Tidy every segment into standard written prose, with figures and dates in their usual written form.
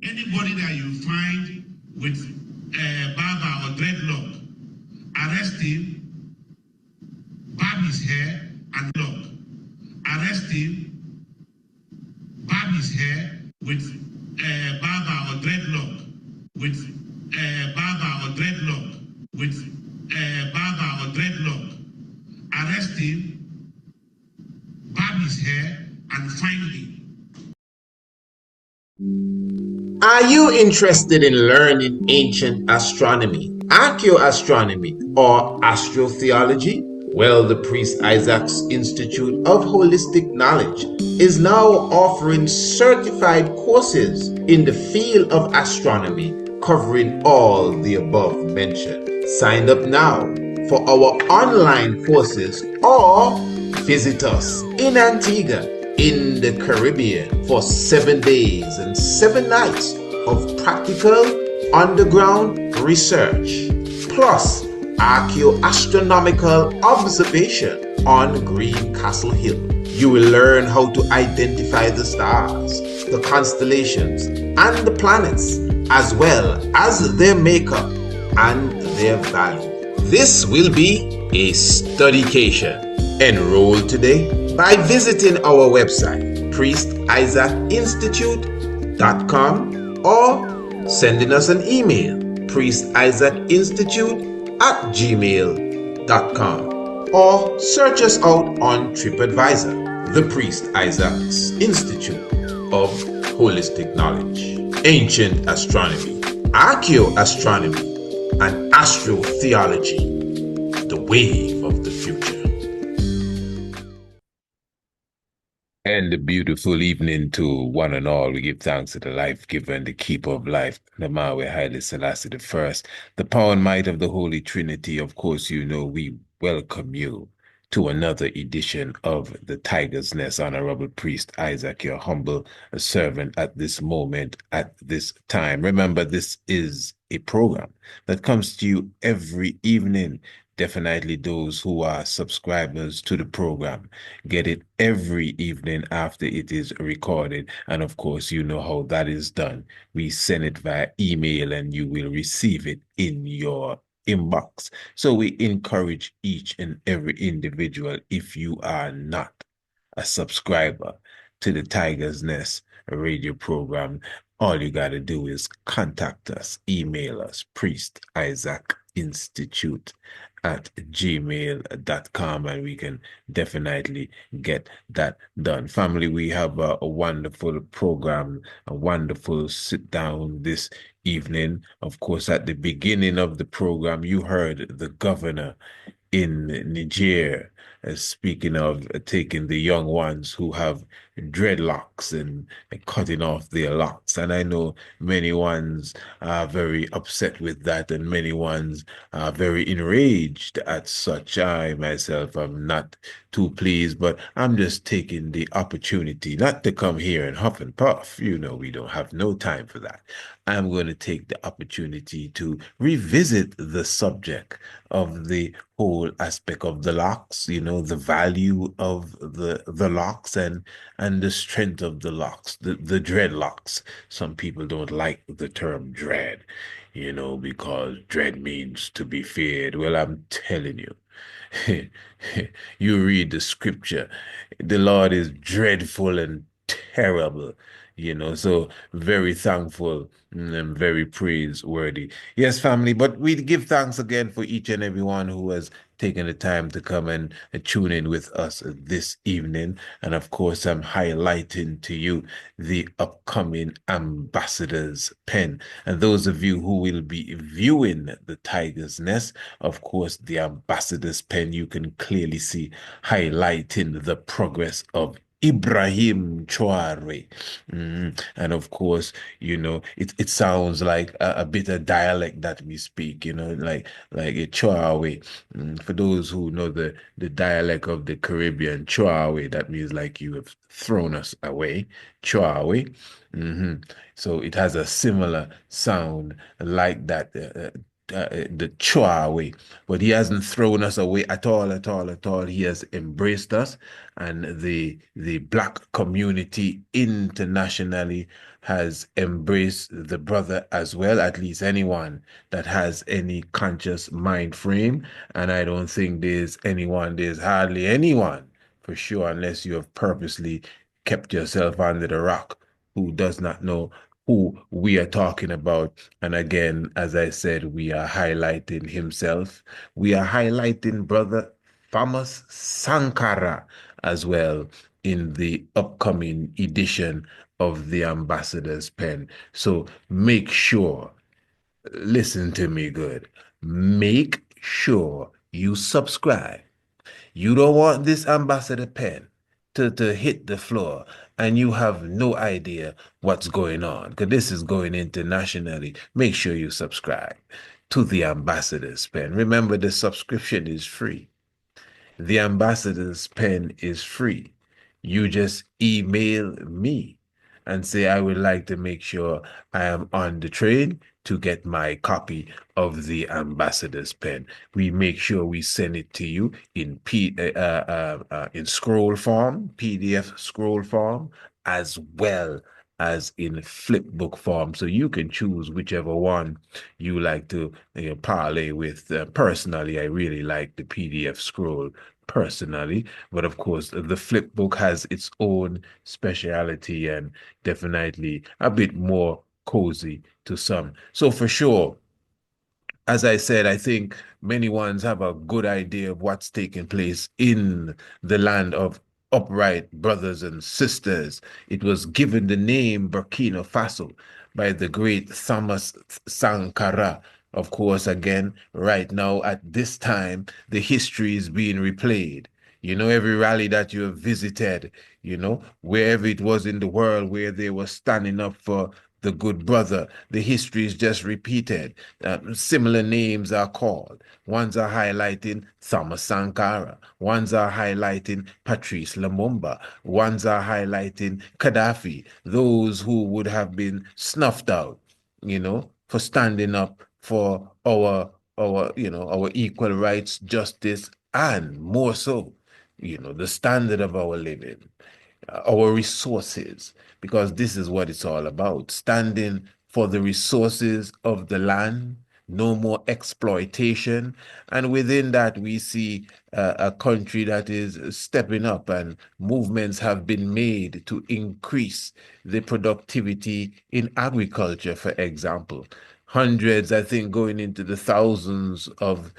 Anybody that you find with barber or dreadlock, arrest him, barb his hair and lock. Arrest him, barb his hair with barber or dreadlock, with barber or dreadlock, with barber or dreadlock. Arrest him, barb his hair, and finally. Are you interested in learning ancient astronomy, archaeoastronomy, or astrotheology? Well, the Priest Isaac's Institute of Holistic Knowledge is now offering certified courses in the field of astronomy covering all the above mentioned. Sign up now for our online courses or visit us in Antigua in the Caribbean for 7 days and 7 nights of practical underground research, plus archaeoastronomical observation on Green Castle Hill. You will learn how to identify the stars, the constellations, and the planets, as well as their makeup and their value. This will be a studycation. Enroll today by visiting our website, priestisaacinstitute.com, or sending us an email, priestisaacinstitute@gmail.com, or search us out on TripAdvisor, the Priest Isaac's Institute of Holistic Knowledge, Ancient Astronomy, Archaeoastronomy, and Astrotheology, the wave of the future. And a beautiful evening to one and all. We give thanks to the life giver and the keeper of life, the Mawe Haile Selassie I, the power and might of the Holy Trinity. Of course, you know, we welcome you to another edition of the Tiger's Nest. Honorable Priest Isaac, your humble servant at this moment, at this time. Remember, this is a program that comes to you every evening. Definitely those who are subscribers to the program get it every evening after it is recorded. And of course, you know how that is done. We send it via email and you will receive it in your inbox. So we encourage each and every individual, if you are not a subscriber to the Tiger's Nest radio program, all you got to do is contact us, email us, priestisaacinstitute@gmail.com, and we can definitely get that done. Family, we have a wonderful program, a wonderful sit down this evening. Of course, at the beginning of the program, you heard the governor in Niger, speaking of taking the young ones who have dreadlocks and cutting off their locks. And I know many ones are very upset with that, and many ones are very enraged at such. I myself am not too pleased, but I'm just taking the opportunity not to come here and huff and puff. You know, we don't have no time for that. I'm going to take the opportunity to revisit the subject of the whole aspect of the locks, you know, the value of the locks and the strength of the locks, the dreadlocks. Some people don't like the term dread, you know, because dread means to be feared. Well, I'm telling you, you read the scripture, the Lord is dreadful and terrible, you know, so very thankful and very praiseworthy. Yes, family, but we give thanks again for each and everyone who has taken the time to come and tune in with us this evening. And of course, I'm highlighting to you the upcoming Ambassador's Pen. And those of you who will be viewing the Tiger's Nest, of course, the Ambassador's Pen, you can clearly see highlighting the progress of Ibrahim Traore. And of course, you know, it sounds like a bit of dialect that we speak, you know, like a Traore. For those who know the dialect of the Caribbean, Traore, that means like you have thrown us away, Traore. So it has a similar sound like that. the chore away, but he hasn't thrown us away at all, at all, at all. He has embraced us, and the Black community internationally has embraced the brother as well. At least anyone that has any conscious mind frame, and I don't think there's hardly anyone for sure, unless you have purposely kept yourself under the rock, who does not know who we are talking about. And again, as I said, we are highlighting himself. We are highlighting Brother Thomas Sankara as well in the upcoming edition of the Ambassador's Pen. So make sure, listen to me good, make sure you subscribe. You don't want this Ambassador Pen to hit the floor and you have no idea what's going on, because this is going internationally. Make sure you subscribe to the Ambassador's Pen. Remember, the subscription is free. The Ambassador's Pen is free. You just email me and say, I would like to make sure I am on the train to get my copy of the Ambassador's Pen. We make sure we send it to you in in scroll form, PDF scroll form, as well as in flip book form. So you can choose whichever one you like to parlay with. Personally, I really like the PDF scroll personally, but of course the flip book has its own speciality and definitely a bit more cozy to some. So for sure, as I said, I think many ones have a good idea of what's taking place in the land of upright brothers and sisters. It was given the name Burkina Faso by the great Thomas Sankara. Of course, again, right now at this time, the history is being replayed. You know, every rally that you have visited, you know, wherever it was in the world where they were standing up for the good brother, the history is just repeated. Similar names are called. Ones are highlighting Thomas Sankara. Ones are highlighting Patrice Lumumba. Ones are highlighting Gaddafi. Those who would have been snuffed out, you know, for standing up for our equal rights, justice, and more so, you know, the standard of our living, our resources, because this is what it's all about, standing for the resources of the land, no more exploitation. And within that, we see a country that is stepping up, and movements have been made to increase the productivity in agriculture, for example. Hundreds, I think, going into the thousands of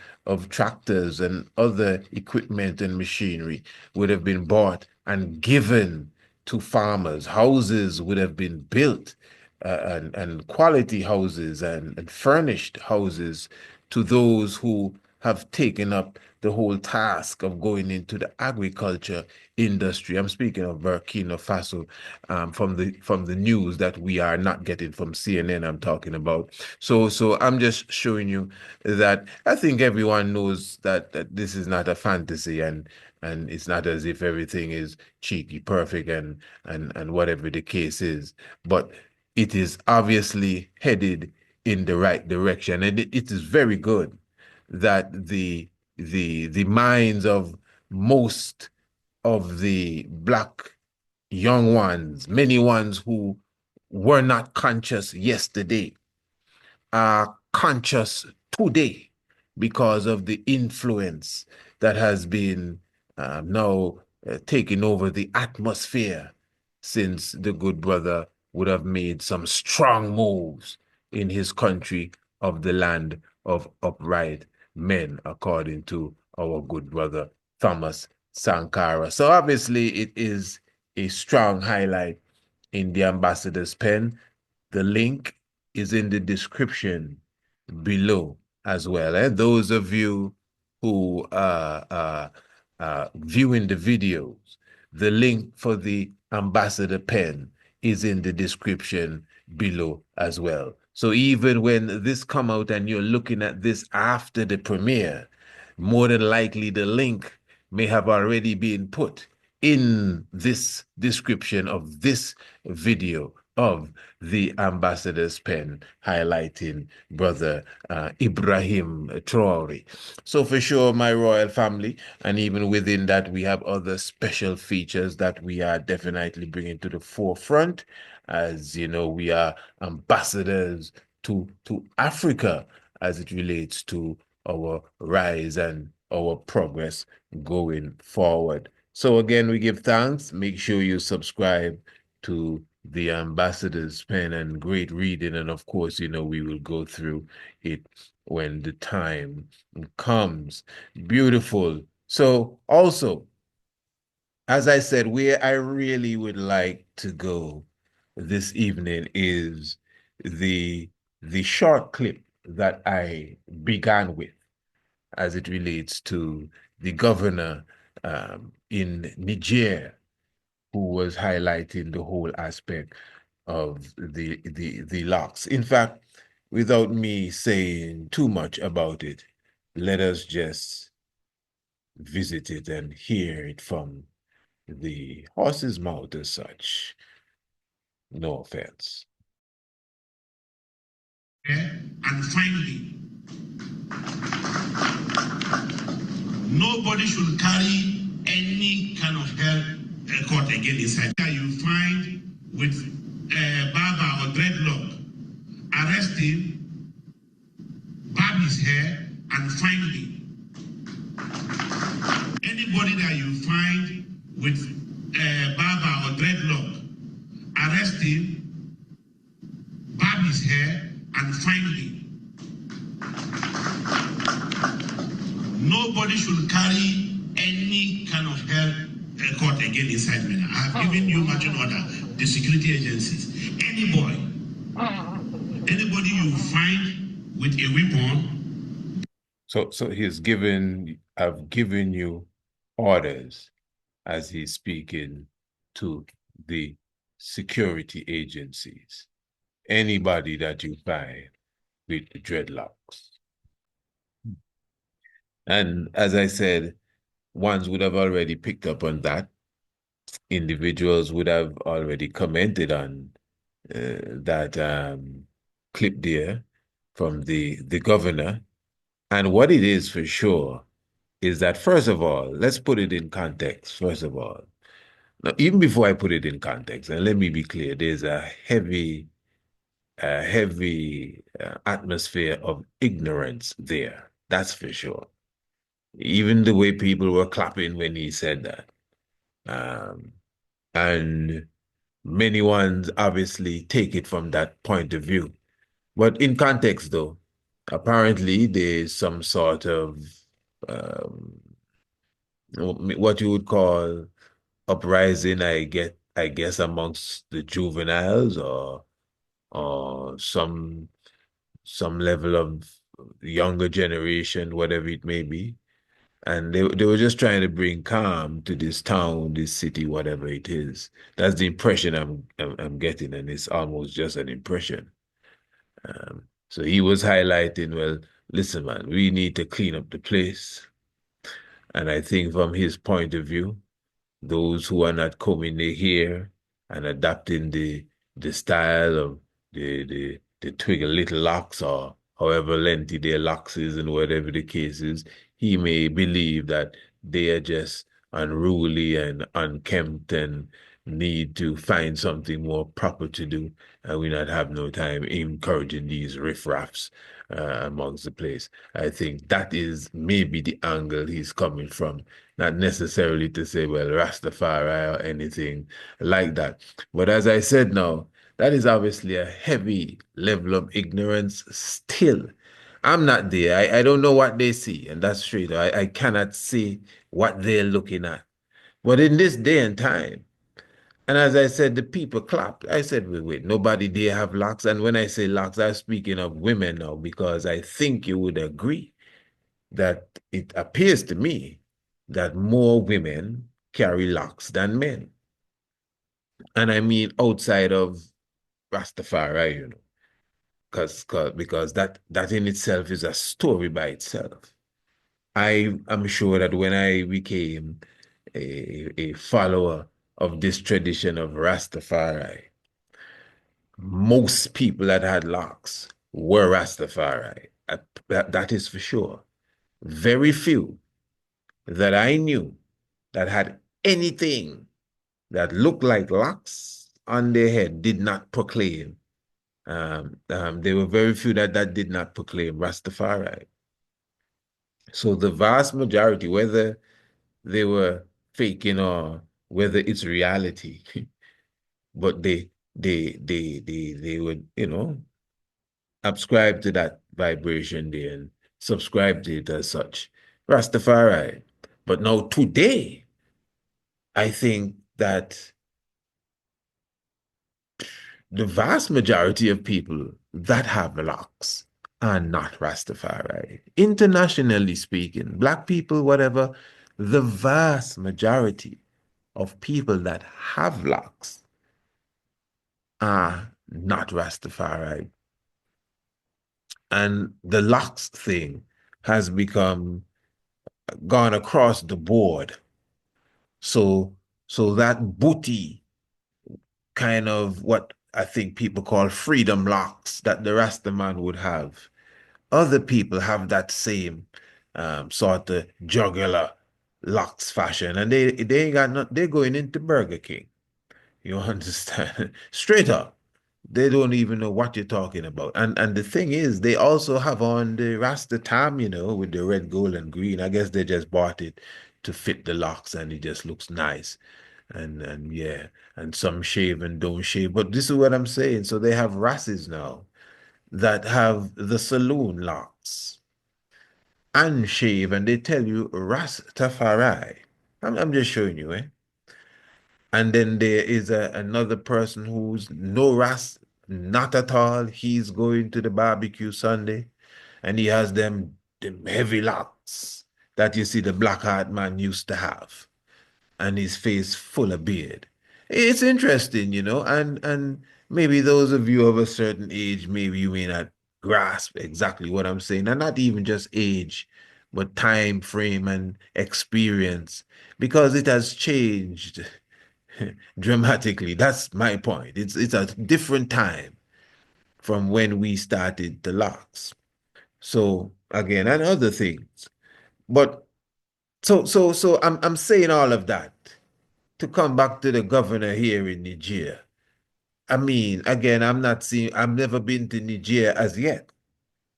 tractors and other equipment and machinery would have been bought and given to farmers. Houses would have been built, and quality houses and furnished houses to those who have taken up the whole task of going into the agriculture industry. I'm speaking of Burkina Faso, from the news that we are not getting from CNN. I'm talking about. So I'm just showing you that I think everyone knows that this is not a fantasy, and it's not as if everything is cheeky perfect and whatever the case is, but it is obviously headed in the right direction, and it is very good that the minds of most of the Black young ones, many ones who were not conscious yesterday, are conscious today because of the influence that has been now taking over the atmosphere since the good brother would have made some strong moves in his country of the land of upright men, according to our good brother Thomas Sankara. So obviously it is a strong highlight in the Ambassador's Pen. The link is in the description below as well. And those of you who are viewing the videos, the link for the Ambassador Pen is in the description below as well. So even when this come out and you're looking at this after the premiere, more than likely the link may have already been put in this description of this video of the ambassador's pen, highlighting brother Ibrahim Traore. So for sure, my royal family, and even within that, we have other special features that we are definitely bringing to the forefront. As you know, we are ambassadors to Africa as it relates to our rise and our progress going forward. So again, we give thanks. Make sure you subscribe to the ambassador's pen, and great reading. And of course, you know, we will go through it when the time comes. Beautiful. So also, as I said, where I really would like to go this evening is the short clip that I began with as it relates to the governor in Niger, who was highlighting the whole aspect of the locks. In fact, without me saying too much about it, let us just visit it and hear it from the horse's mouth as such. No offense. And finally, nobody should carry any kind of health court again inside. You find with barber or dreadlock, arrest him, barb his hair, and finally, anybody that you find with barber or dreadlock, arrest him, barb his hair, and finally, nobody should carry any kind of health court again inside MENA. I have given you marching order, the security agencies. Anybody you find with a weapon. So I've given you orders as he's speaking to the security agencies. Anybody that you find with dreadlocks. And as I said, ones would have already picked up on that. Individuals would have already commented on that clip there from the governor. And what it is for sure is that, first of all, let's put it in context, first of all. Now, even before I put it in context, and let me be clear, there's a heavy atmosphere of ignorance there. That's for sure. Even the way people were clapping when he said that. And many ones obviously take it from that point of view. But in context, though, apparently there's some sort of what you would call uprising, I guess, amongst the juveniles, or some level of younger generation, whatever it may be. And they were just trying to bring calm to this town, this city, whatever it is. That's the impression I'm getting, and it's almost just an impression. So he was highlighting, well, listen, man, we need to clean up the place. And I think from his point of view, those who are not coming here and adapting the style of the twigger little locks, or however lengthy their locks is, and whatever the case is, he may believe that they are just unruly and unkempt and need to find something more proper to do, and we not have no time encouraging these riffraffs amongst the place. I think that is maybe the angle he's coming from, not necessarily to say, well, Rastafari or anything like that. But as I said now, that is obviously a heavy level of ignorance still. I'm not there. I don't know what they see, and that's straight. I cannot see what they're looking at. But in this day and time, and as I said, the people clapped. I said, wait, nobody there have locks. And when I say locks, I'm speaking of women now, because I think you would agree that it appears to me that more women carry locks than men. And I mean outside of Rastafari, you know, because that in itself is a story by itself. I am sure that when I became a follower of this tradition of Rastafari, most people that had locks were Rastafari. That is for sure. Very few that I knew that had anything that looked like locks on their head did not proclaim. There were very few that did not proclaim Rastafari. So the vast majority, whether they were faking or whether it's reality, but they would, subscribe to that vibration there and subscribe to it as such. Rastafari. But now today, I think that the vast majority of people that have locks are not Rastafari. Internationally speaking, black people, whatever, the vast majority of people that have locks are not Rastafari. And the locks thing has gone across the board. So that booty kind of what I think people call freedom locks that the Rastaman would have. Other people have that same sort of jugular locks fashion, and they ain't got no, they're going into Burger King. You understand? Straight up. They don't even know what you're talking about. And the thing is, they also have on the Rasta tam, with the red, gold, and green. I guess they just bought it to fit the locks and it just looks nice. And yeah, and some shave and don't shave. But this is what I'm saying. So they have rasses now that have the saloon locks and shave, and they tell you Rastafari. I'm just showing you, eh? And then there is another person who's no ras, not at all. He's going to the barbecue Sunday, and he has them heavy locks that you see the black heart man used to have, and his face full of beard. It's interesting, and maybe those of you of a certain age, maybe you may not grasp exactly what I'm saying, and not even just age, but time frame and experience, because it has changed dramatically. That's my point. It's a different time from when we started the locks. So again, and other things. But so I'm saying all of that to come back to the governor here in Niger. I mean, again, I've never been to Niger as yet.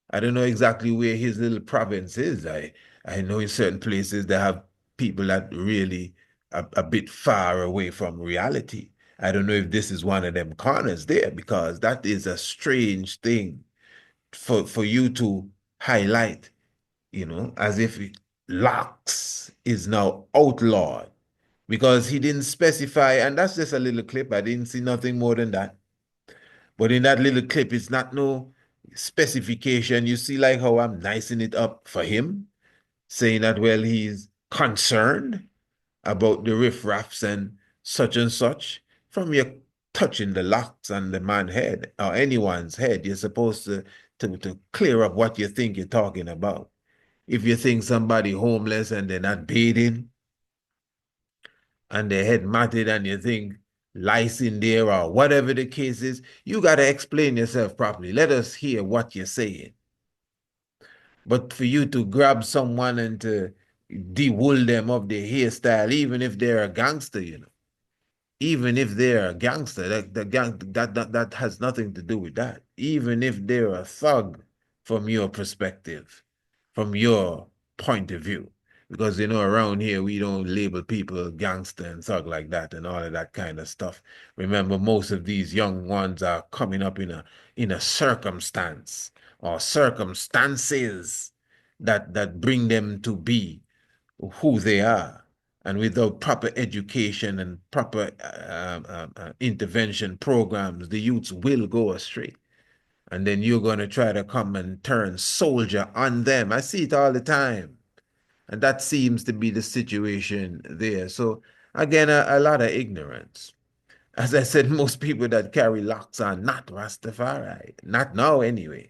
I don't know exactly where his little province is. I know in certain places they have people that really a bit far away from reality. I don't know if this is one of them corners there, because that is a strange thing for you to highlight, as if locks is now outlawed, because he didn't specify, and that's just a little clip. I didn't see nothing more than that. But in that little clip, it's not no specification. You see, like how I'm nicing it up for him, saying that, well, he's concerned about the riffraffs and such. From your touching the locks on the man's head or anyone's head, you're supposed to clear up what you think you're talking about. If you think somebody homeless and they're not bathing and their head matted and you think lice in there or whatever the case is, you got to explain yourself properly. Let us hear what you're saying. But for you to grab someone and to de-wool them of their hairstyle, even if they're a gangster, even if they're a gangster, that has nothing to do with that. Even if they're a thug from your perspective, from your point of view. Because around here we don't label people gangster and thug like that and all of that kind of stuff. Remember, most of these young ones are coming up in a circumstance or circumstances that bring them to be who they are. And without proper education and proper intervention programs, the youths will go astray. And then you're going to try to come and turn soldier on them. I see it all the time. And that seems to be the situation there. So, again, a lot of ignorance. As I said, most people that carry locks are not Rastafari. Not now, anyway.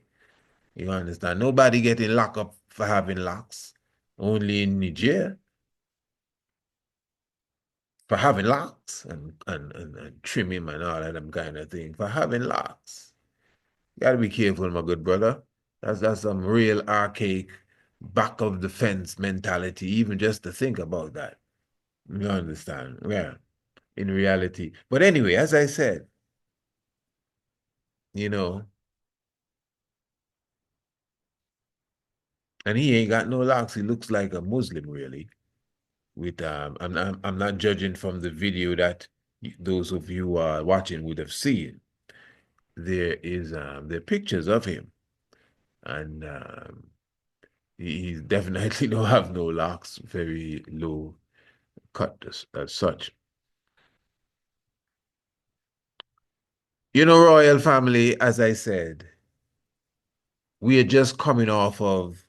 You understand? Nobody getting locked up for having locks. Only in Niger. for having locks and trim him and all of them kind of thing. For having locks. You gotta be careful, my good brother. That's some real archaic back of the fence mentality, even just to think about that. You understand? Yeah, in reality. But anyway, as I said, you know, and he ain't got no locks. He looks like a Muslim, really. With I'm not judging from the video that those of you watching would have seen. There are pictures of him, and he definitely don't have no locks. Very low cut as such. You know, royal family, as I said, we are just coming off of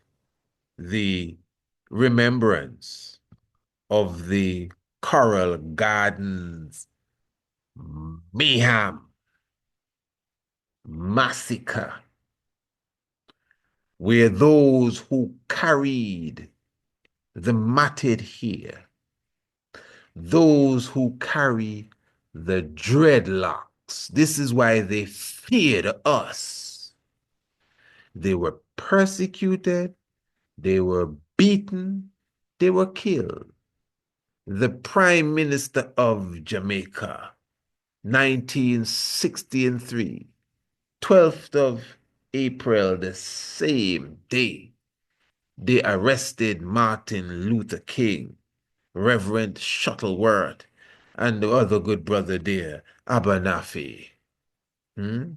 the remembrance of the Coral Gardens mayhem massacre, where those who carried the matted hair, those who carry the dreadlocks, this is why they feared us. They were persecuted, they were beaten, they were killed. The Prime Minister of Jamaica, 1963, 12th of April, the same day, they arrested Martin Luther King, Reverend Shuttleworth, and the other good brother there, Abernathy. Hmm?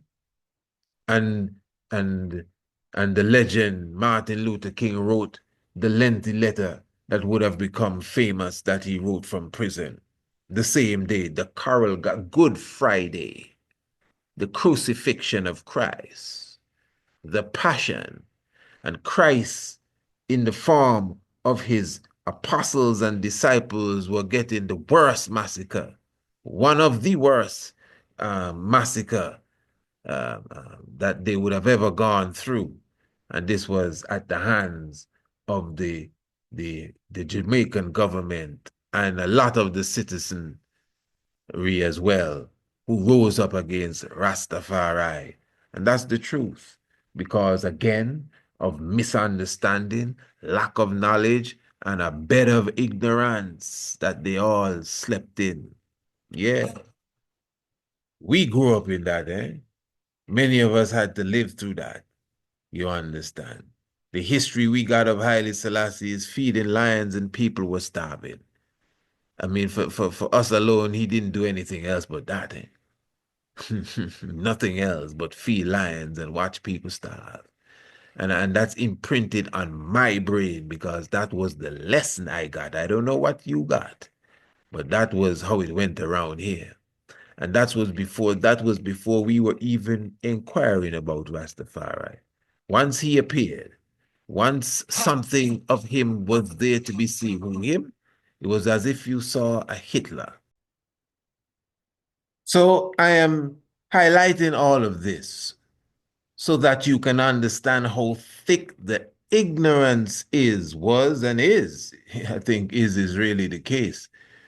And and and the legend Martin Luther King wrote the lengthy letter that would have become famous that he wrote from prison. The same day, the Coral Good Friday, the crucifixion of Christ, the passion, and Christ in the form of his apostles and disciples were getting the worst massacre, one of the worst massacre that they would have ever gone through. And this was at the hands of the Jamaican government and a lot of the citizenry as well, who rose up against Rastafari. And that's the truth, because again, of misunderstanding, lack of knowledge, and a bed of ignorance that they all slept in. Yeah, we grew up in that, eh? Many of us had to live through that. You understand? The history we got of Haile Selassie is feeding lions and people were starving. I mean, for us alone, he didn't do anything else but that. Eh? Nothing else but feed lions and watch people starve. And that's imprinted on my brain because that was the lesson I got. I don't know what you got, but that was how it went around here. And that was before we were even inquiring about Rastafari. Once he appeared, once something of him was there to be seen in him, it was as if you saw a Hitler. So I am highlighting all of this so that you can understand how thick the ignorance was, and is. I think is really the case.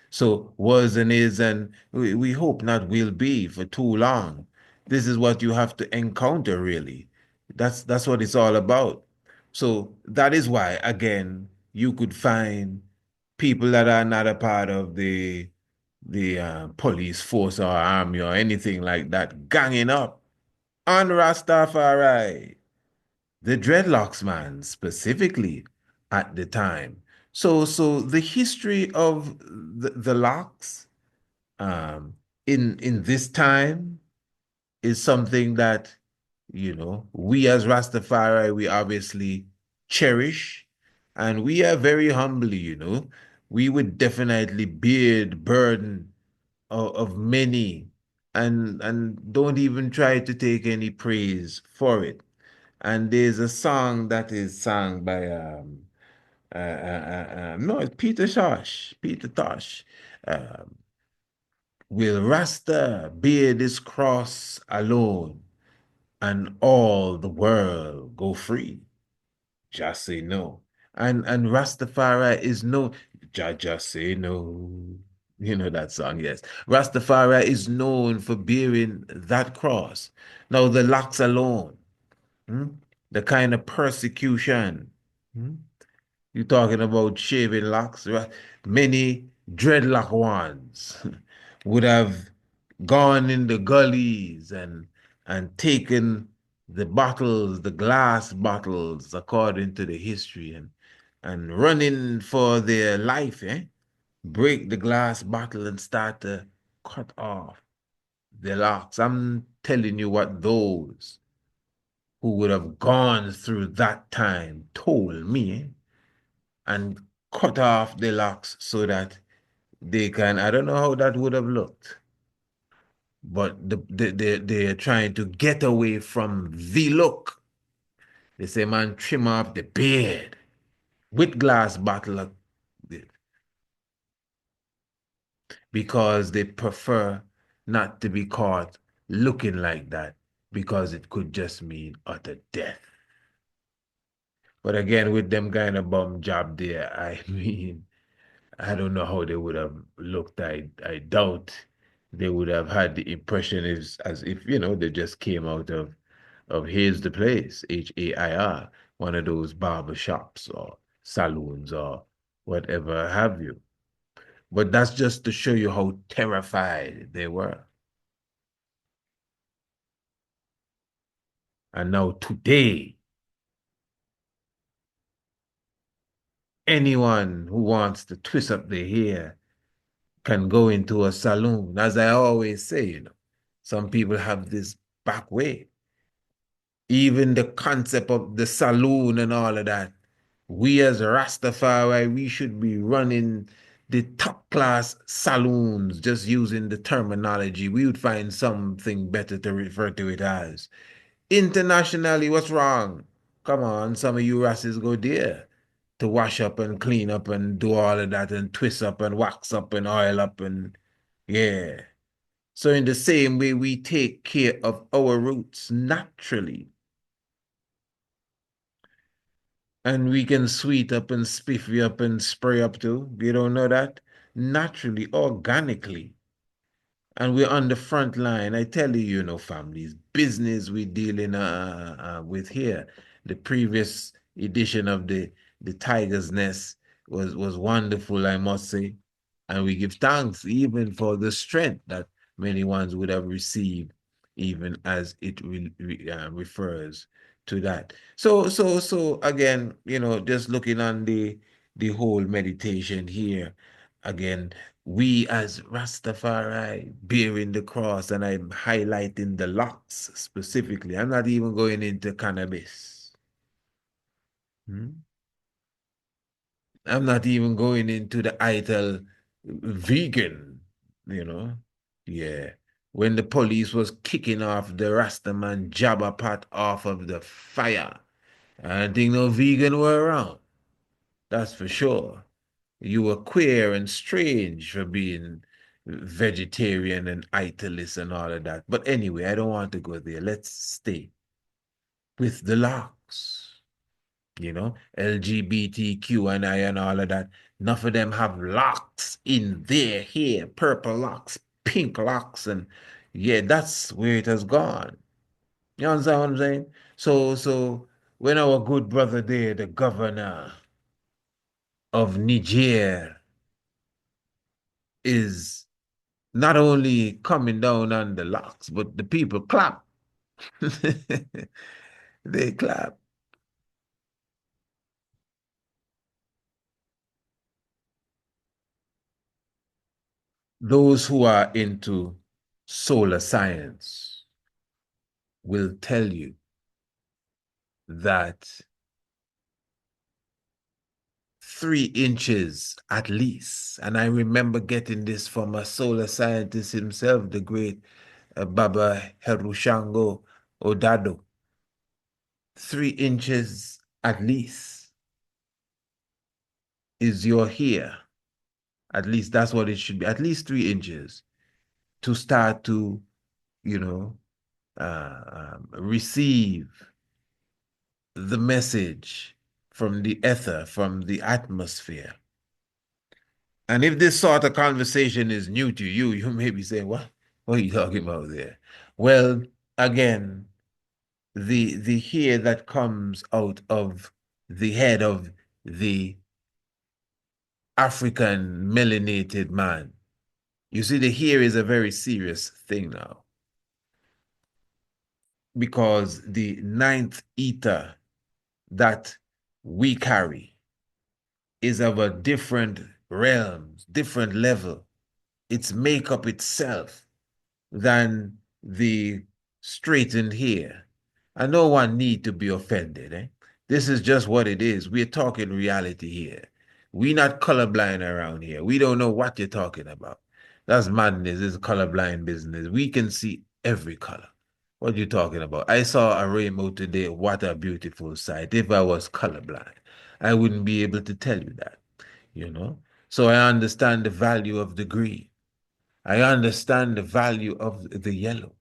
So was and is, and we hope not will be for too long. This is what you have to encounter, really. That's what it's all about. So that is why, again, you could find people that are not a part of the police force or army or anything like that ganging up on Rastafari, the dreadlocks man specifically at the time. So the history of the locks um, in this time is something that we as Rastafari we obviously cherish, and we are very humbly, we would definitely bear the burden of many, and don't even try to take any praise for it. And there's a song that is sung by no, it's Peter Tosh. Um, Will Rasta bear this cross alone and all the world go free? Just say no. And Rastafari is no. Just say no. You know that song, yes. Rastafari is known for bearing that cross. Now, the locks alone, hmm, the kind of persecution, hmm, you're talking about shaving locks, right? Many dreadlock ones would have gone in the gullies and taken the bottles, the glass bottles, according to the history, and running for their life, eh? Break the glass bottle and start to cut off the locks. I'm telling you what those who would have gone through that time told me, and cut off the locks so that they can, I don't know how that would have looked, but they're trying to get away from the look. They say, man, trim off the beard with glass bottle because they prefer not to be caught looking like that because it could just mean utter death. But again, with them kind of bum job there, I mean, I don't know how they would have looked. I doubt they would have had the impression as if, they just came out of Here's the Place, HAIR, one of those barber shops or saloons or whatever have you. But that's just to show you how terrified they were. And now today, anyone who wants to twist up their hair can go into a saloon. As I always say, some people have this back way. Even the concept of the saloon and all of that. We as Rastafari, we should be running the top class saloons, just using the terminology. We would find something better to refer to it as. Internationally, what's wrong? Come on, some of you Rastas go there to wash up and clean up and do all of that and twist up and wax up and oil up and yeah. So in the same way, we take care of our roots naturally. And we can sweet up and spiffy up and spray up too. You don't know that? Naturally, organically. And we're on the front line. I tell you, families, business we're dealing with here. The previous edition of the Tiger's Nest was wonderful, I must say. And we give thanks even for the strength that many ones would have received, even as it refers to that. So again, just looking on the whole meditation here, again, we as Rastafari bearing the cross, and I'm highlighting the locks specifically. I'm not even going into cannabis. Hmm? I'm not even going into the idle vegan, you know. Yeah. When the police was kicking off the Rastaman Jabba pot off of the fire, I don't think no vegan were around. That's for sure. You were queer and strange for being vegetarian and italist and all of that. But anyway, I don't want to go there. Let's stay with the locks, LGBTQ and I and all of that. None of them have locks in their hair, purple locks, pink locks, and yeah, that's where it has gone. You understand what I'm saying? So when our good brother there, the governor of Niger, is not only coming down on the locks, but the people clap. They clap. Those who are into solar science will tell you that 3 inches at least, and I remember getting this from a solar scientist himself, the great Baba Herushango Odado. 3 inches at least is your hair. At least that's what it should be. At least 3 inches to start to, receive the message from the ether, from the atmosphere. And if this sort of conversation is new to you, you may be saying, what are you talking about there? Well, again, the hair that comes out of the head of the African melanated man. You see, the hair is a very serious thing now because the ninth ether that we carry is of a different realm, different level. Its makeup itself than the straightened hair. And no one need to be offended. This is just what it is. We're talking reality here. We're not colorblind around here. We don't know what you're talking about. That's madness. It's colorblind business. We can see every color. What are you talking about? I saw a rainbow today. What a beautiful sight. If I was colorblind, I wouldn't be able to tell you that, you know? So I understand the value of the green. I understand the value of the yellow.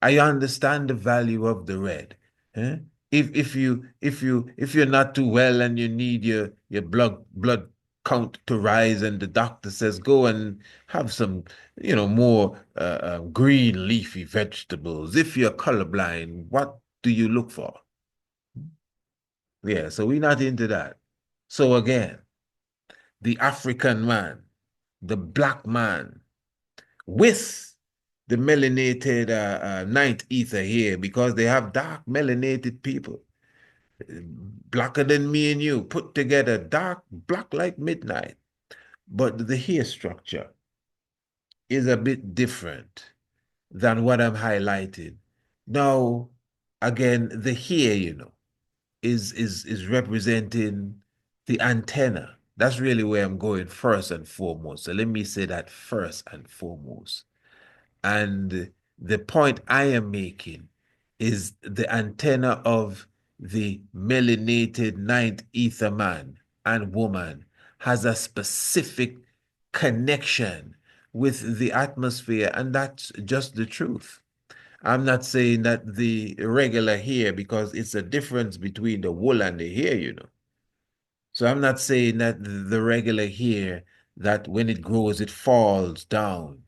I understand the value of the red. Eh? If you're not too well and you need your blood count to rise and the doctor says go and have some more green leafy vegetables. If you're colorblind, what do you look for? Yeah, so we're not into that. So again, the African man, the black man, with the melanated ninth ether here, because they have dark melanated people, blacker than me and you, put together, dark, black like midnight. But the hair structure is a bit different than what I'm highlighting. Now, again, the hair, is representing the antenna. That's really where I'm going first and foremost. So let me say that first and foremost. And the point I am making is the antenna of the melanated ninth ether man and woman has a specific connection with the atmosphere, and that's just the truth. I'm not saying that the regular hair, because it's a difference between the wool and the hair. So I'm not saying that the regular hair, that when it grows, it falls down.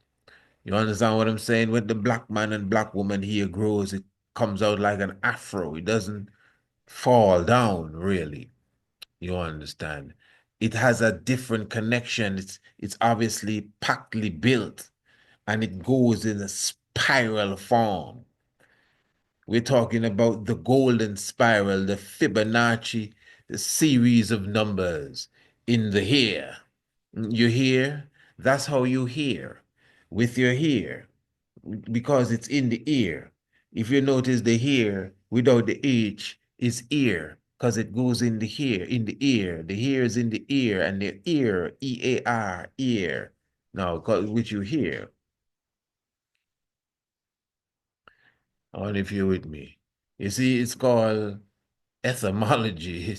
You understand what I'm saying? When the black man and black woman here grows, it comes out like an afro. It doesn't fall down, really. You understand? It has a different connection. It's obviously pactly built, and it goes in a spiral form. We're talking about the golden spiral, the Fibonacci, the series of numbers in the hair. You hear? That's how you hear with your hair, because it's in the ear. If you notice, the hair without the H is ear, because it goes in the hair, in the ear. The hair is in the ear, and the ear, E-A-R, ear. Now, which you hear. I wonder if you're with me. You see, it's called etymology.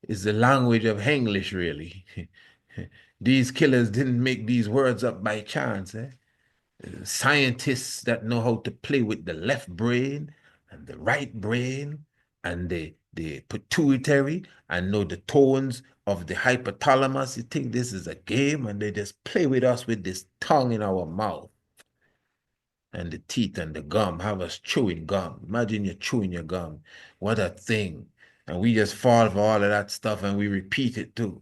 It's the language of English, really. These killers didn't make these words up by chance. Scientists that know how to play with the left brain and the right brain and the pituitary and know the tones of the hypothalamus. You think this is a game, and they just play with us with this tongue in our mouth and the teeth and the gum, have us chewing gum. Imagine you're chewing your gum. What a thing. And we just fall for all of that stuff and we repeat it too.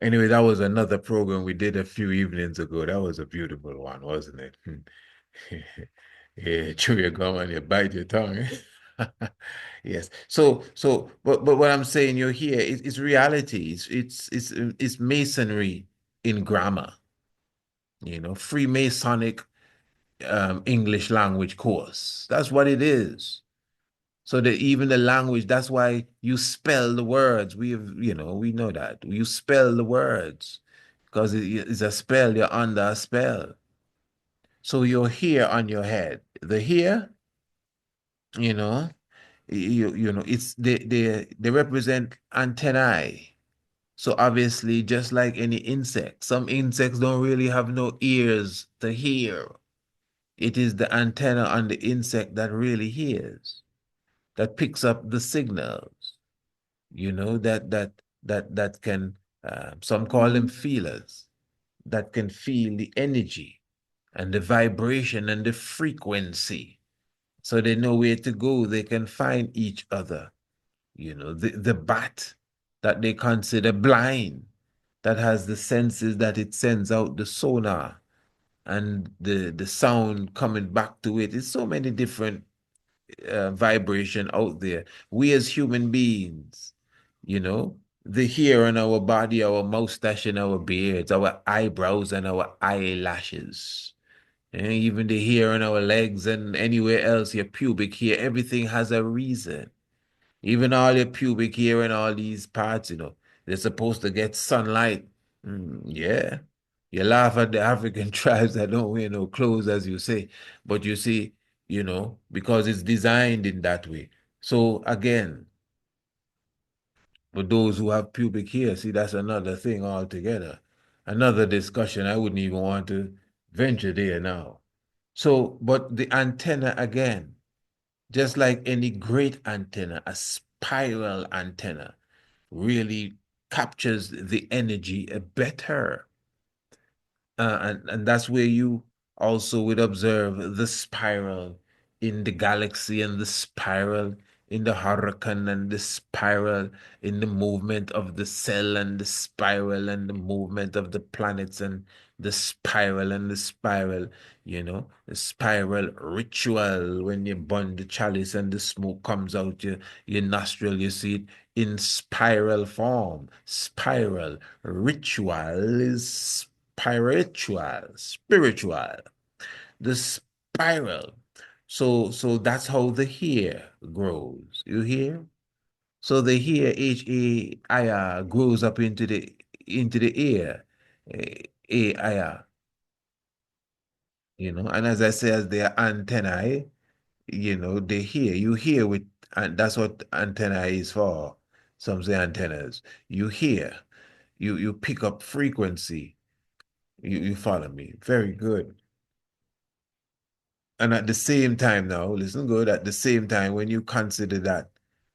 Anyway, that was another program we did a few evenings ago. That was a beautiful one, wasn't it? Yeah, chew your gum and you bite your tongue. Yes. But what I'm saying, you're here, it's reality. It's masonry in grammar, Freemasonic English language course. That's what it is. So that even the language, that's why you spell the words. We know that. You spell the words because it's a spell, you're under a spell. So you're here on your head. The here, you know, it's they represent antennae. So obviously, just like any insect, some insects don't really have no ears to hear. It is the antenna on the insect that really hears, that picks up the signals, that can Some call them feelers that can feel the energy and the vibration and the frequency. So they know where to go. They can find each other. The bat that they consider blind, that has the senses that it sends out the sonar and the sound coming back to it. There's so many different vibration out there. We as human beings, the hair on our body, our mustache and our beards, our eyebrows and our eyelashes, and even the hair on our legs and anywhere else, your pubic hair, everything has a reason. Even all your pubic hair and all these parts, they're supposed to get sunlight. Yeah. You laugh at the African tribes that don't wear no clothes, as you say. But you see, because it's designed in that way. So again, for those who have pubic hair, see, that's another thing altogether. Another discussion. I wouldn't even want to venture there now. So, but the antenna again, just like any great antenna, a spiral antenna really captures the energy better. And that's where you also would observe the spiral in the galaxy and the spiral in the hurricane and the spiral in the movement of the cell and the spiral and the movement of the planets and the spiral and the spiral, the spiral ritual when you burn the chalice and the smoke comes out your nostril, you see it in spiral form. Spiral ritual is spiritual, the spiral. So that's how the hair grows. You hear? So the hair H-A-I-R grows up into the ear. A-I-R, and as I say, as their antennae, they hear. You hear with, and that's what antenna is for. Some say antennas. You hear. You pick up frequency. You follow me. Very good. And at the same time now, listen good, at the same time, when you consider that,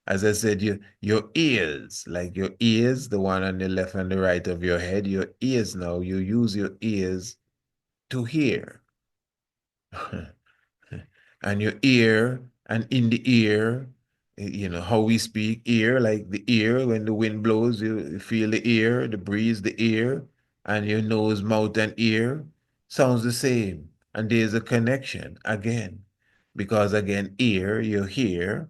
as I said, your ears, like your ears, the one on the left and the right of your head, your ears now, you use your ears to hear. And your ear, and in the ear, how we speak, ear, like the ear, when the wind blows, you feel the ear, the breeze, the ear, and your nose, mouth, and ear sounds the same. And there's a connection again, because again, ear, you hear,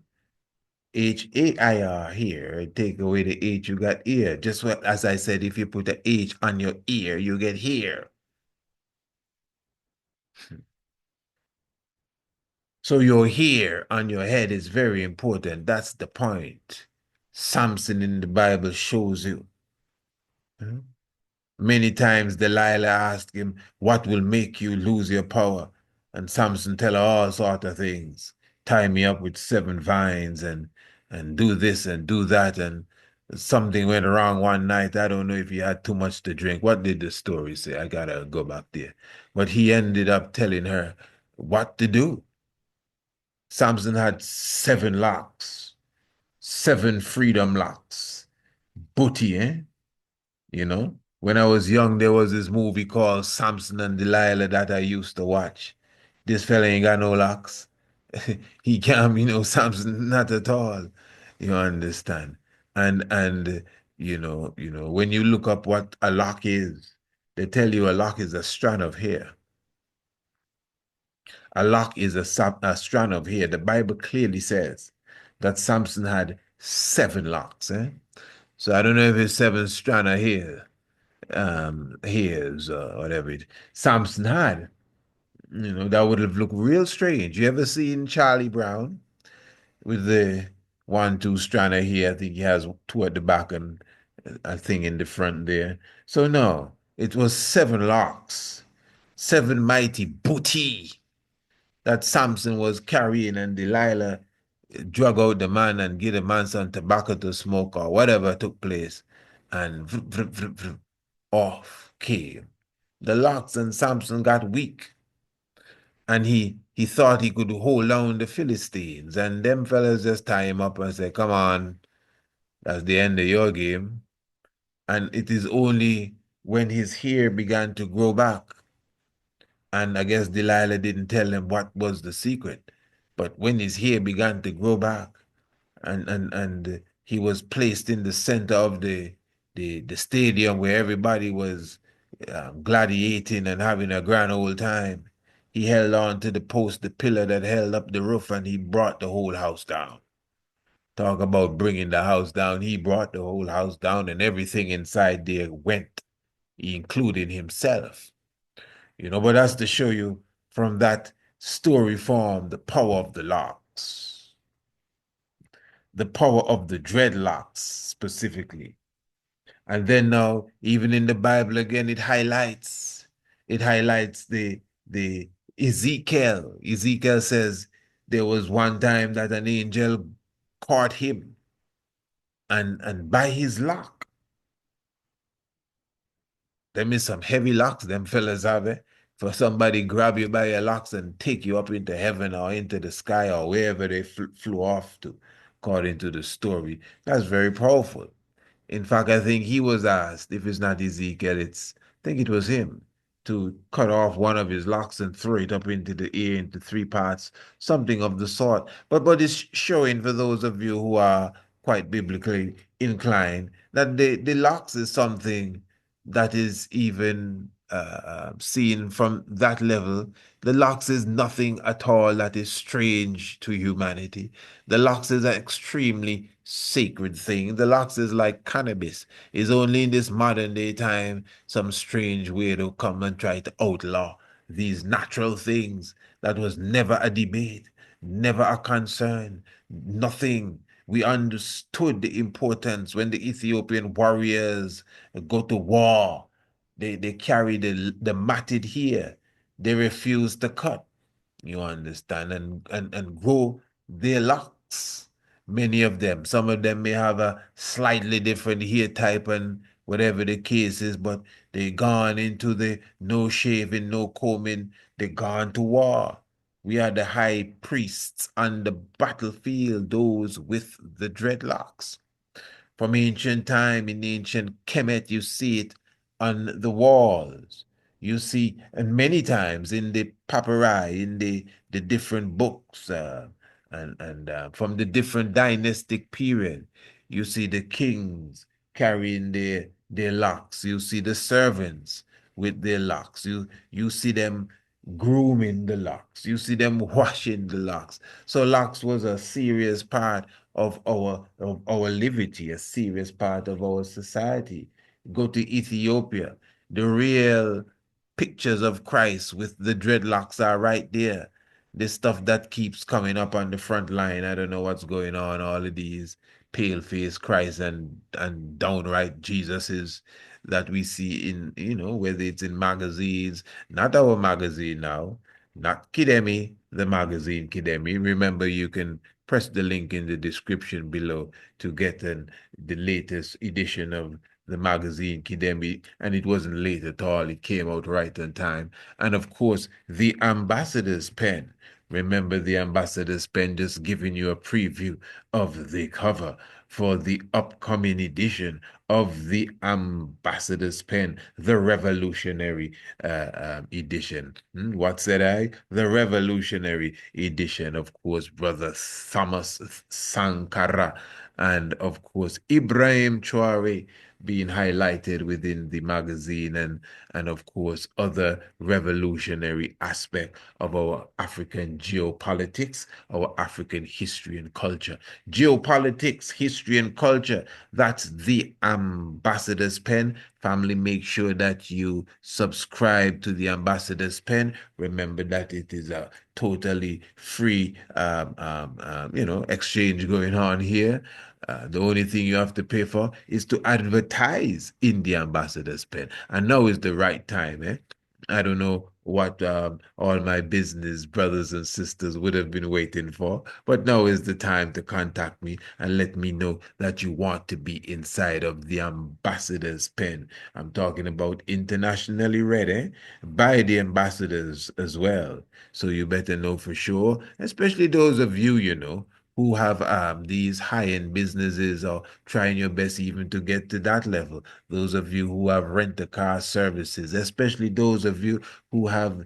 H-A-I-R here, take away the H, you got ear. Just what, as I said, if you put a H on your ear, you get here. So your hair on your head is very important. That's the point. Samson in the Bible shows you. Many times Delilah asked him, what will make you lose your power? And Samson tell her all sort of things. Tie me up with 7 vines and do this and do that. And something went wrong one night. I don't know if he had too much to drink. What did the story say? I gotta go back there. But he ended up telling her what to do. Samson had 7 locks, 7 freedom locks. Booty, eh? When I was young, there was this movie called Samson and Delilah that I used to watch. This fella ain't got no locks. He can't, Samson, not at all. You understand? And when you look up what a lock is, they tell you a lock is a strand of hair. A lock is a strand of hair. The Bible clearly says that Samson had 7 locks. So I don't know if it's 7 strand of hair, hairs or whatever Samson had. That would have looked real strange. You ever seen Charlie Brown with the 1, 2 strand of hair? I think he has 2 at the back and a thing in the front there. So no, it was 7 locks, 7 mighty booty that Samson was carrying, and Delilah drug out the man and give the man some tobacco to smoke or whatever took place, and off came the locks, and Samson got weak, and he thought he could hold down the Philistines, and them fellas just tie him up and say, "Come on, that's the end of your game." And it is only when his hair began to grow back, and I guess Delilah didn't tell him what was the secret, but when his hair began to grow back, and he was placed in the center of the stadium where everybody was gladiating and having a grand old time. He held on to the post, the pillar that held up the roof, and he brought the whole house down. Talk about bringing the house down. He brought the whole house down, and everything inside there went, including himself. But that's to show you from that story form the power of the locks, the power of the dreadlocks specifically. And then now, even in the Bible again, it highlights the Ezekiel. Ezekiel says there was one time that an angel caught him and by his lock. Them is some heavy locks, them fellas have it. For somebody grab you by your locks and take you up into heaven or into the sky or wherever they flew off to, according to the story. That's very powerful. In fact, I think he was asked, if it's not Ezekiel, I think it was him, to cut off one of his locks and throw it up into the air into three parts, something of the sort. But it's showing for those of you who are quite biblically inclined that the locks is something that is even seen from that level. The locks is nothing at all that is strange to humanity. The locks is an extremely sacred thing. The locks is like cannabis. It's only in this modern day time some strange weirdo come and try to outlaw these natural things that was never a debate, never a concern, nothing. We understood the importance when the Ethiopian warriors go to war. They carry the matted hair. They refuse to cut. You understand? And grow their locks. Many of them. Some of them may have a slightly different hair type and whatever the case is, but they gone into the no shaving, no combing. They gone to war. We are the high priests on the battlefield, those with the dreadlocks. From ancient time in ancient Kemet, you see it on the walls. You see, and many times in the papyri, in the different books, and from the different dynastic period, you see the kings carrying their locks. You see the servants with their locks. You see them grooming the locks. You see them washing the locks. So locks was a serious part of our liberty, a serious part of our society. Go to Ethiopia, the real pictures of Christ with the dreadlocks are right there. The stuff that keeps coming up on the front line. I don't know what's going on. All of these pale face Christ and downright Jesuses that we see in, whether it's in magazines, not our magazine now, not Kidemi, the magazine Kidemi. Remember, you can press the link in the description below to get the latest edition of the magazine Kidemi, and it wasn't late at all. It came out right on time. And of course, the ambassador's pen. Remember the ambassador's pen, just giving you a preview of the cover for the upcoming edition of the ambassador's pen, the revolutionary edition. What said I? The revolutionary edition. Of course, brother Thomas Sankara, and of course, Ibrahim Traore being highlighted within the magazine, and of course other revolutionary aspect of our African geopolitics, our African history and culture. Geopolitics, history and culture, that's the ambassador's pen. Family, make sure that you subscribe to the ambassador's pen. Remember that it is a totally free exchange going on here. The only thing you have to pay for is to advertise in the ambassador's pen. And now is the right time, eh? I don't know what all my business brothers and sisters would have been waiting for, but now is the time to contact me and let me know that you want to be inside of the ambassador's pen. I'm talking about internationally read, eh? By the ambassadors as well. So you better know for sure, especially those of you, who have these high-end businesses or trying your best even to get to that level. Those of you who have rent-a-car services, especially those of you who have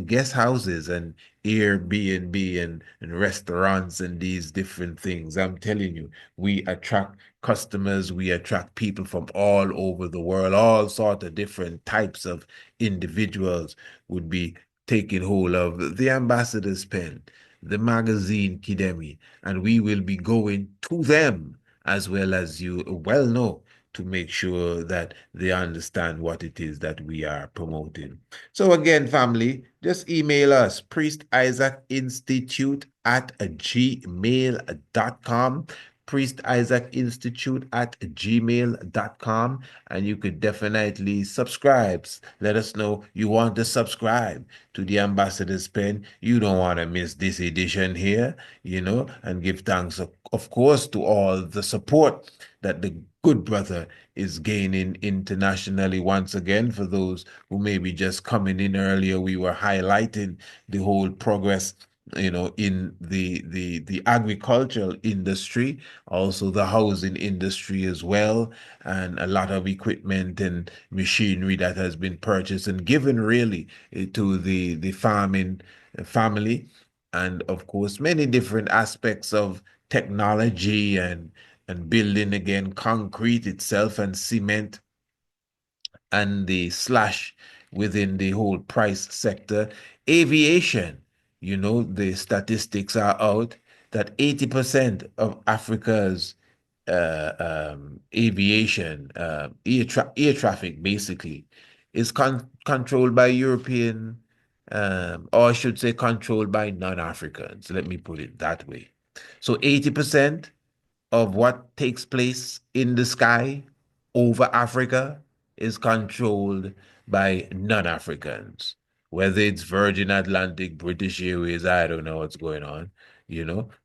guest houses and Airbnb and restaurants and these different things. I'm telling you, we attract customers, we attract people from all over the world, all sorts of different types of individuals would be taking hold of the ambassador's pen, the magazine Kidemi, and we will be going to them as well as you well know to make sure that they understand what it is that we are promoting. So again, family, just email us, Priest Isaac Institute at gmail.com. Priest Isaac Institute at gmail.com, and you could definitely subscribe. Let us know you want to subscribe to the Ambassador's Pen. You don't want to miss this edition here, and give thanks, of course, to all the support that the good brother is gaining internationally. Once again, for those who may be just coming in earlier, we were highlighting the whole progress in the agricultural industry, also the housing industry as well, and a lot of equipment and machinery that has been purchased and given really to the farming family, and of course many different aspects of technology and building again concrete itself and cement and the slash within the whole price sector. Aviation, the statistics are out that 80% of Africa's aviation, air traffic basically, is controlled by European, or I should say controlled by non-Africans. Let me put it that way. So 80% of what takes place in the sky over Africa is controlled by non-Africans. Whether it's Virgin Atlantic, British Airways, I don't know what's going on.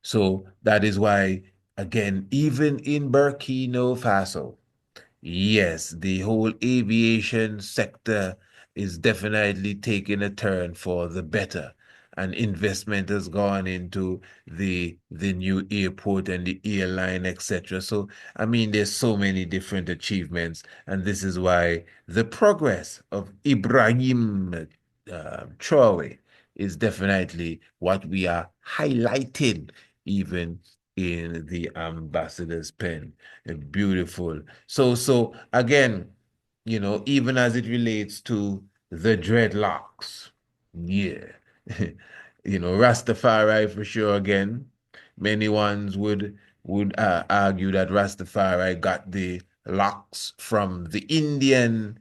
So that is why, again, even in Burkina Faso, yes, the whole aviation sector is definitely taking a turn for the better. And investment has gone into the new airport and the airline, etc. So, I mean, there's so many different achievements, and this is why the progress of Ibrahim Traore is definitely what we are highlighting, even in the ambassador's pen. Beautiful. So again, even as it relates to the dreadlocks, yeah, Rastafari for sure. Again, many ones would argue that Rastafari got the locks from the Indian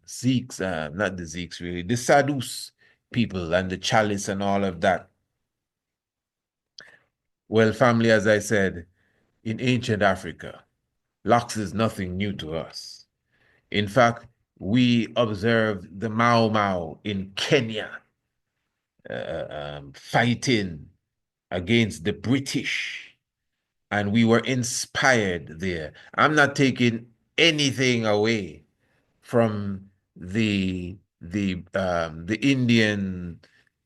Sikhs, not the Sikhs really, the Sadhus people and the chalice and all of that. Well, family, as I said, in ancient Africa, locks is nothing new to us. In fact, we observed the Mau Mau in Kenya fighting against the British, and we were inspired there. I'm not taking anything away from the Indian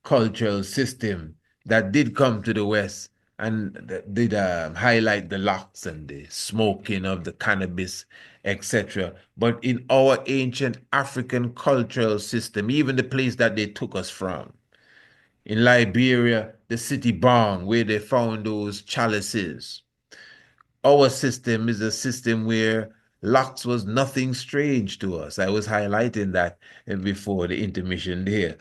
cultural system that did come to the West and that did highlight the locks and the smoking of the cannabis, etc. But in our ancient African cultural system, even the place that they took us from, in Liberia, the city Bong, where they found those chalices, our system is a system where locks was nothing strange to us. I was highlighting that before the intermission there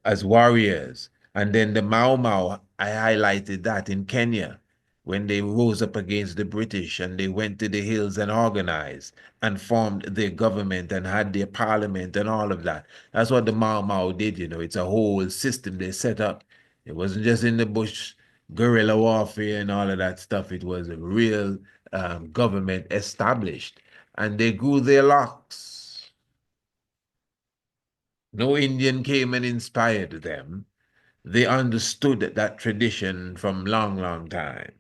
as warriors. And then the Mau Mau, I highlighted that in Kenya when they rose up against the British and they went to the hills and organized and formed their government and had their parliament and all of that. That's what the Mau Mau did. It's a whole system they set up. It wasn't just in the bush guerrilla warfare and all of that stuff. It was a real government established, and they grew their locks. No Indian came and inspired them. They understood that tradition from long, long time.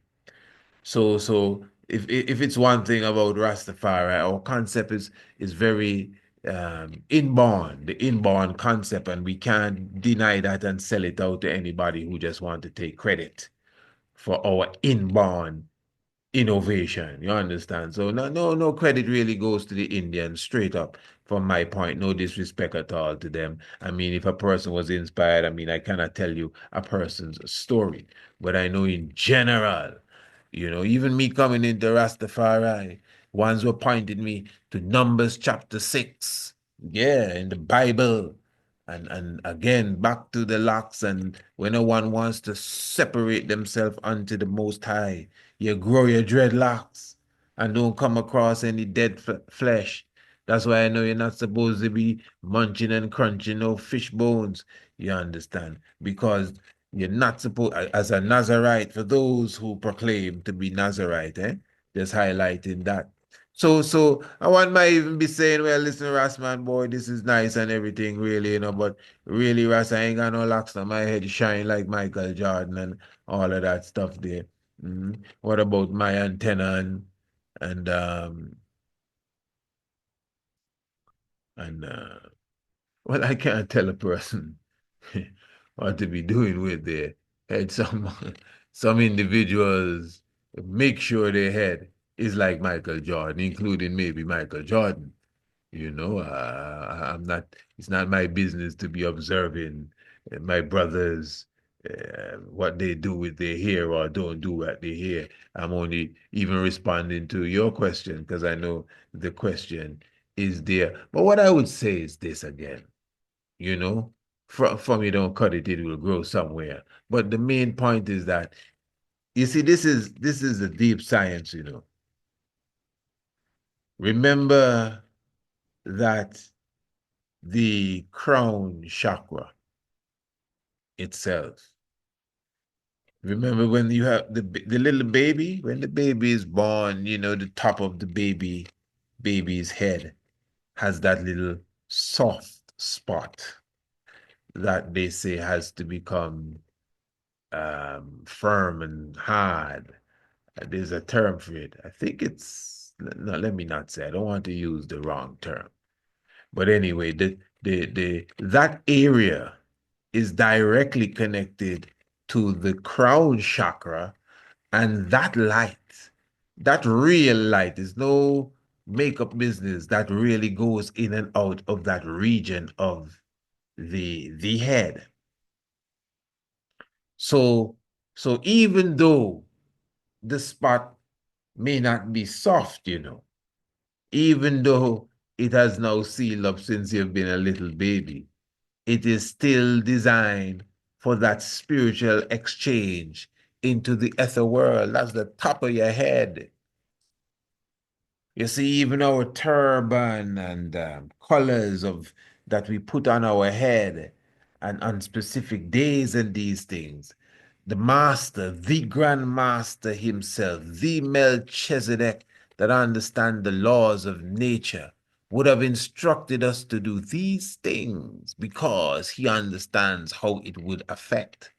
So if it's one thing about Rastafari, our concept is very the inborn concept, and we can't deny that and sell it out to anybody who just want to take credit for our inborn innovation. You understand? So no credit really goes to the Indians, straight up. From my point, no disrespect at all to them. I mean, if a person was inspired, I mean, I cannot tell you a person's story, but I know in general, even me coming into Rastafari, ones were pointed me to Numbers chapter 6. Yeah, in the Bible. And again, back to the locks. And when no one wants to separate themselves unto the Most High, you grow your dreadlocks and don't come across any dead flesh. That's why I know you're not supposed to be munching and crunching no fish bones. You understand? Because you're not supposed, as a Nazarite, for those who proclaim to be Nazarite, just highlighting that. So I want might even be saying, well, listen, Ras, man, boy, this is nice and everything, really, but really, Ras, I ain't got no locks on my head shine like Michael Jordan and all of that stuff there. What about my antenna and and well, I can't tell a person what to be doing with their head. Some individuals make sure their head is like Michael Jordan, including maybe Michael Jordan. I'm not. It's not my business to be observing my brothers what they do with their hair or don't do with their hair. I'm only even responding to your question because I know the question is there. But what I would say is this again, from you don't cut it, it will grow somewhere. But the main point is that you see, this is a deep science. Remember that the crown chakra itself. Remember when you have the little baby, when the baby is born, the top of the baby's head has that little soft spot that they say has to become firm and hard. There's a term for it. I think it's no, let me not say. I don't want to use the wrong term. But anyway, that area is directly connected to the crown chakra, and that real light is no makeup business that really goes in and out of that region of the head. So even though the spot may not be soft, even though it has now sealed up since you've been a little baby, it is still designed for that spiritual exchange into the ether world. That's the top of your head. You see, even our turban and colors that we put on our head and on specific days and these things, the master, the grand master himself, the Melchizedek that understands the laws of nature, would have instructed us to do these things because he understands how it would affect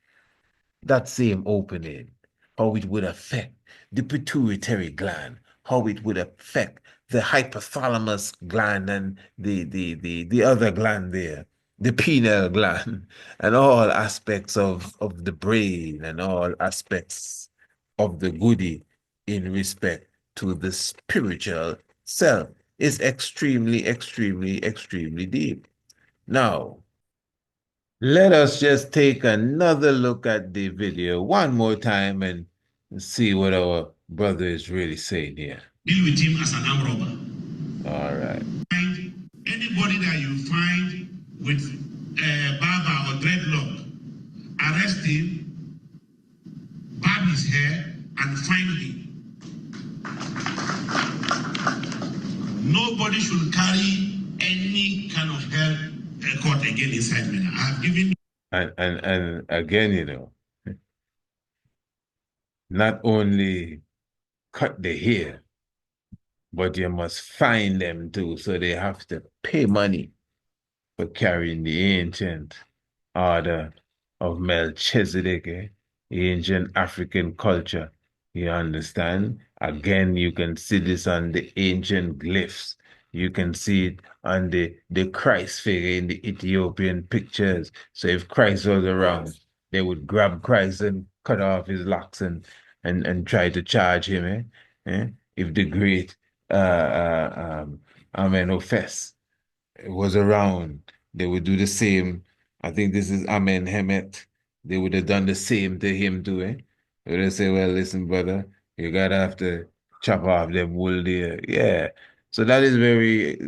that same opening, how it would affect the pituitary gland, how it would affect the hypothalamus gland and the other gland there, the pineal gland, and all aspects of the brain and all aspects of the goody in respect to the spiritual self is extremely, extremely, extremely deep. Now, let us just take another look at the video one more time and see what our brother is really saying here. Deal with him as an arm robber. All right. Find anybody that you find with barber or dreadlock, arrest him, barb his hair, and find him. Nobody should carry any kind of hell court again inside me. I have given. And again, not only cut the hair, but you must find them too. So they have to pay money for carrying the ancient order of Melchizedek, the ancient African culture. You understand? Again, you can see this on the ancient glyphs. You can see it on the Christ figure in the Ethiopian pictures. So if Christ was around, they would grab Christ and cut off his locks and try to charge him. If the great Amen Ofes was around, they would do the same. I think this is Amen Hemet. They would have done the same to him too, eh? They would have said, well, listen, brother, you gotta have to chop off them wool there. Yeah. So that is very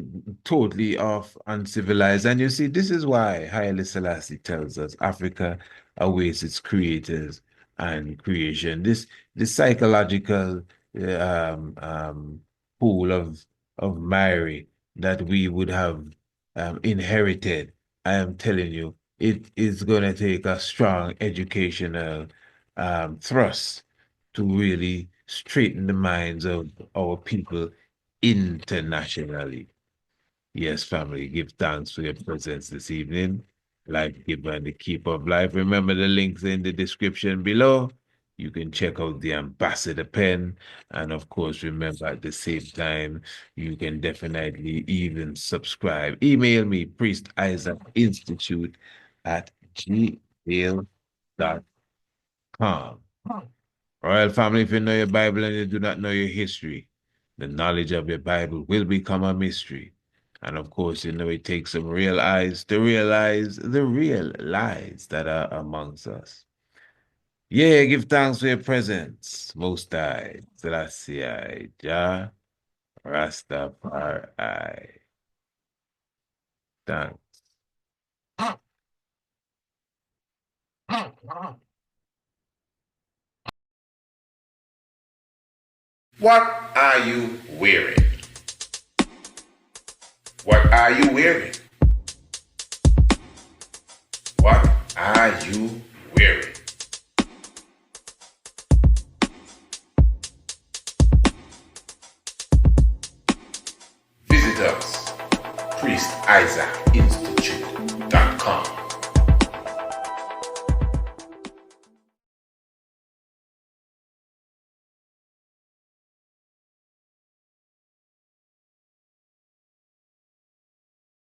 totally off uncivilized. And you see, this is why Haile Selassie tells us Africa awaits its creators and creation. This psychological pool of Mary that we would have inherited. I am telling you, it is going to take a strong educational thrust to really straighten the minds of our people internationally. Yes, family, give thanks for your presence this evening. Life giver and the keeper of life. Remember the links in the description below. You can check out the ambassador pen. And of course, remember at the same time, you can definitely even subscribe. Email me, Priest Isaac Institute at gmail.com. Royal family, if you know your Bible and you do not know your history, the knowledge of your Bible will become a mystery. And of course, you know, it takes some real eyes to realize the real lies that are amongst us. Yeah, give thanks for your presence, Most High, Selassie, Jah, Rastafari. Thanks. What are you wearing? What are you wearing? What are you